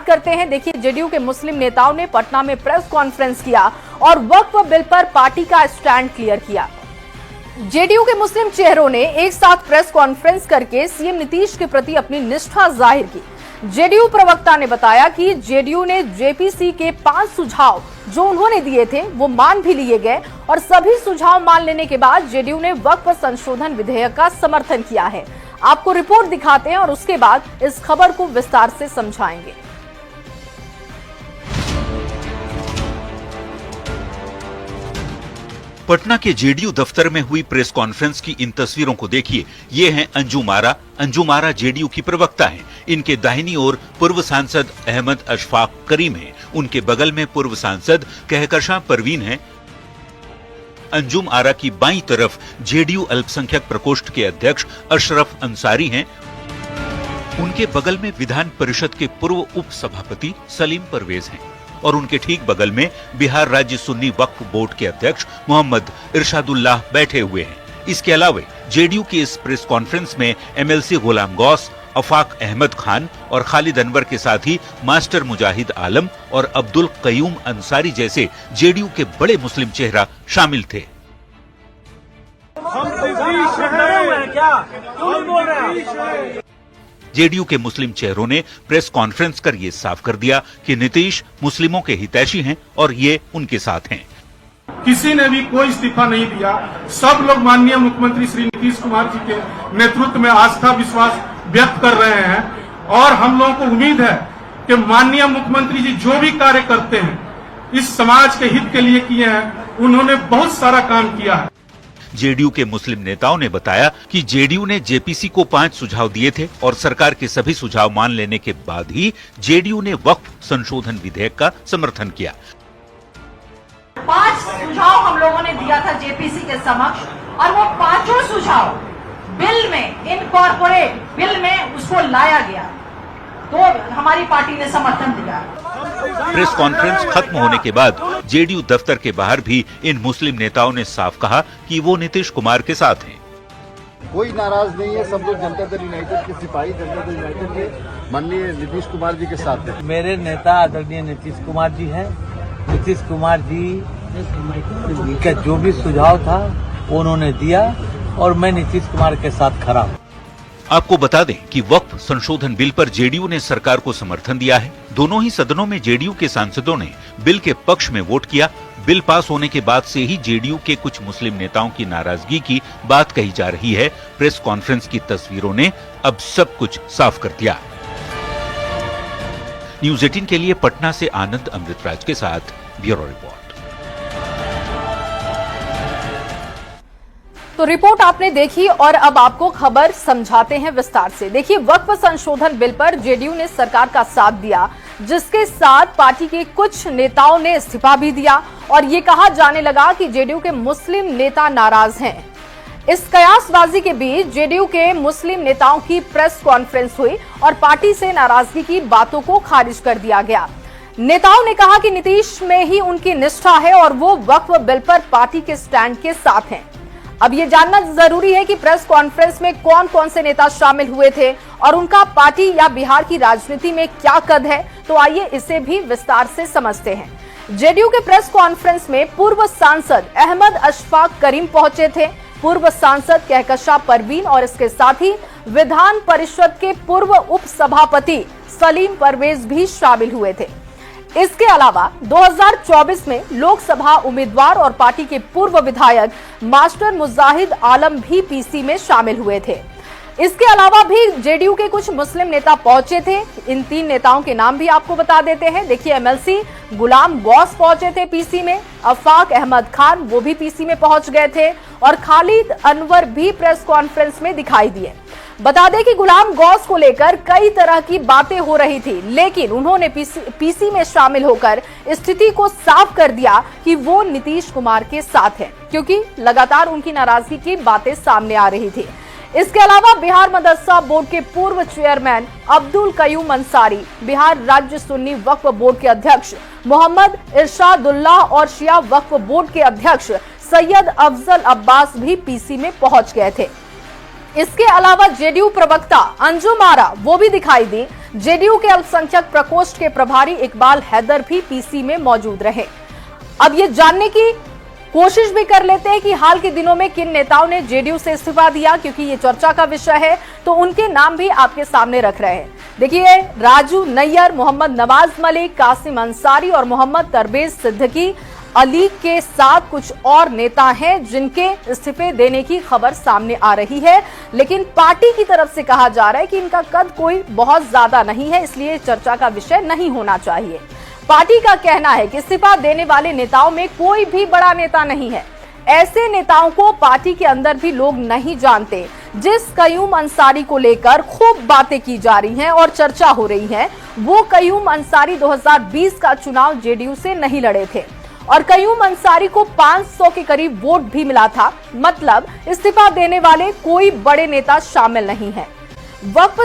करते हैं, देखिए जेडीयू के मुस्लिम नेताओं ने पटना में प्रेस कॉन्फ्रेंस किया और वक्फ बिल पर पार्टी का स्टैंड क्लियर किया। जेडीयू के मुस्लिम चेहरों ने एक साथ प्रेस कॉन्फ्रेंस करके सीएम नीतीश के प्रति अपनी निष्ठा जाहिर की। जेडीयू प्रवक्ता ने बताया कि जेडीयू ने जेपीसी के 5 सुझाव जो उन्होंने दिए थे वो मान भी लिए गए और सभी सुझाव मान लेने के बाद जेडीयू ने वक्फ संशोधन विधेयक का समर्थन किया है। आपको रिपोर्ट दिखाते हैं और उसके बाद इस खबर को विस्तार से समझाएंगे। पटना के जेडीयू दफ्तर में हुई प्रेस कॉन्फ्रेंस की इन तस्वीरों को देखिए। ये हैं अंजुम आरा। अंजुम आरा जेडीयू की प्रवक्ता हैं। इनके दाहिनी ओर पूर्व सांसद अहमद अशफाक करीम हैं। उनके बगल में पूर्व सांसद कहकशां परवीन हैं। अंजुम आरा की बाईं तरफ जेडीयू अल्पसंख्यक प्रकोष्ठ के अध्यक्ष अशरफ अंसारी हैं। उनके बगल में विधान परिषद के पूर्व उप सभापति सलीम परवेज हैं और उनके ठीक बगल में बिहार राज्य सुन्नी वक्फ बोर्ड के अध्यक्ष मोहम्मद इरशादुल्लाह बैठे हुए हैं। इसके अलावा जेडीयू की इस प्रेस कॉन्फ्रेंस में एमएलसी गुलाम गौस, अफाक अहमद खान और खालिद अनवर के साथ ही मास्टर मुजाहिद आलम और अब्दुल कयूम अंसारी जैसे जेडीयू के बड़े मुस्लिम चेहरा शामिल थे। जेडीयू के मुस्लिम चेहरों ने प्रेस कॉन्फ्रेंस कर ये साफ कर दिया कि नीतीश मुस्लिमों के हितैषी हैं और ये उनके साथ हैं। किसी ने भी कोई इस्तीफा नहीं दिया। सब लोग माननीय मुख्यमंत्री श्री नीतीश कुमार जी के नेतृत्व में आस्था विश्वास व्यक्त कर रहे हैं और हम लोगों को उम्मीद है कि माननीय मुख्यमंत्री जी जो भी कार्य करते हैं इस समाज के हित के लिए किए हैं। उन्होंने बहुत सारा काम किया है। जेडीयू के मुस्लिम नेताओं ने बताया कि जेडीयू ने जेपीसी को 5 सुझाव दिए थे और सरकार के सभी सुझाव मान लेने के बाद ही जेडीयू ने वक्फ संशोधन विधेयक का समर्थन किया। 5 सुझाव हम लोगों ने दिया था जेपीसी के समक्ष और वो 5 सुझाव बिल में इनकॉर्पोरेट बिल में उसको लाया गया तो हमारी पार्टी ने समर्थन दिया। प्रेस कॉन्फ्रेंस खत्म होने के बाद जेडीयू दफ्तर के बाहर भी इन मुस्लिम नेताओं ने साफ कहा कि वो नीतीश कुमार के साथ हैं। कोई नाराज नहीं है। सब लोग जनता दल यूनाइटेड के सिपाही जनता दल यूनाइटेड के माननीय नीतीश कुमार जी के साथ हैं। मेरे नेता आदरणीय नीतीश कुमार जी हैं। नीतीश कुमार जी का जो भी सुझाव था उन्होंने दिया और मैं नीतीश कुमार के साथ खड़ा हूँ। आपको बता दें कि वक्फ संशोधन बिल पर जेडीयू ने सरकार को समर्थन दिया है। दोनों ही सदनों में जेडीयू के सांसदों ने बिल के पक्ष में वोट किया। बिल पास होने के बाद से ही जेडीयू के कुछ मुस्लिम नेताओं की नाराजगी की बात कही जा रही है। प्रेस कॉन्फ्रेंस की तस्वीरों ने अब सब कुछ साफ कर दिया। न्यूज़ 18 के लिए पटना से आनंद अमृतराज के साथ ब्यूरो रिपोर्ट। तो रिपोर्ट आपने देखी और अब आपको खबर समझाते हैं विस्तार से। देखिए, वक्फ संशोधन बिल पर जेडीयू ने सरकार का साथ दिया, जिसके साथ पार्टी के कुछ नेताओं ने इस्तीफा भी दिया और ये कहा जाने लगा कि जेडीयू के मुस्लिम नेता नाराज हैं। इस कयासबाजी के बीच जेडीयू के मुस्लिम नेताओं की प्रेस कॉन्फ्रेंस हुई और पार्टी से नाराजगी की बातों को खारिज कर दिया गया। नेताओं ने कहा कि नीतीश में ही उनकी निष्ठा है और वो वक्फ बिल पर पार्टी के स्टैंड के साथ हैं। अब ये जानना जरूरी है कि प्रेस कॉन्फ्रेंस में कौन कौन से नेता शामिल हुए थे और उनका पार्टी या बिहार की राजनीति में क्या कद है। तो आइए इसे भी विस्तार से समझते हैं। जेडीयू के प्रेस कॉन्फ्रेंस में पूर्व सांसद अहमद अशफाक करीम पहुंचे थे। पूर्व सांसद कहकशां परवीन और इसके साथ ही विधान परिषद के पूर्व उप सभापति सलीम परवेज भी शामिल हुए थे। इसके अलावा 2024 में लोकसभा उम्मीदवार और पार्टी के पूर्व विधायक मास्टर मुजाहिद आलम भी पीसी में शामिल हुए थे। इसके अलावा भी जेडीयू के कुछ मुस्लिम नेता पहुंचे थे। इन 3 नेताओं के नाम भी आपको बता देते हैं। देखिए, एमएलसी गुलाम गौस पहुंचे थे पीसी में, अफाक अहमद खान वो भी पीसी में पहुंच गए थे और खालिद अनवर भी प्रेस कॉन्फ्रेंस में दिखाई दिए। बता दें कि गुलाम गौस को लेकर कई तरह की बातें हो रही थी, लेकिन उन्होंने पीसी में शामिल होकर स्थिति को साफ कर दिया कि वो नीतीश कुमार के साथ हैं, क्योंकि लगातार उनकी नाराजगी की बातें सामने आ रही थी। इसके अलावा बिहार मदरसा बोर्ड के पूर्व चेयरमैन अब्दुल कयूम अंसारी, बिहार राज्य सुन्नी वक्फ बोर्ड के अध्यक्ष मोहम्मद इरशादुल्लाह और शिया वक्फ बोर्ड के अध्यक्ष सैयद अफजल अब्बास भी पीसी में पहुंच गए थे। इसके अलावा जेडीयू प्रवक्ता अंजुम आरा वो भी दिखाई दी, जेडीयू के अल्पसंख्यक प्रकोष्ठ के प्रभारी इकबाल हैदर भी पीसी में मौजूद रहे। अब ये जानने की कोशिश भी कर लेते हैं कि हाल के दिनों में किन नेताओं ने जेडीयू से इस्तीफा दिया, क्योंकि ये चर्चा का विषय है, तो उनके नाम भी आपके सामने रख रहे हैं। देखिए, राजू नैयर, मोहम्मद नवाज मलिक, कासिम अंसारी और मोहम्मद तरबेज सिद्दीकी अली के साथ कुछ और नेता हैं जिनके इस्तीफे देने की खबर सामने आ रही है, लेकिन पार्टी की तरफ से कहा जा रहा है कि इनका कद कोई बहुत ज्यादा नहीं है, इसलिए चर्चा का विषय नहीं होना चाहिए। पार्टी का कहना है कि इस्तीफा देने वाले नेताओं में कोई भी बड़ा नेता नहीं है। ऐसे नेताओं को पार्टी के अंदर भी लोग नहीं जानते। जिस कयूम अंसारी को लेकर खूब बातें की जा रही हैं और चर्चा हो रही है, वो कयूम अंसारी 2020 का चुनाव जेडीयू से नहीं लड़े थे और कयूम अंसारी को 500 के करीब वोट भी मिला था। मतलब इस्तीफा देने वाले कोई बड़े नेता शामिल नहीं है। वक्फ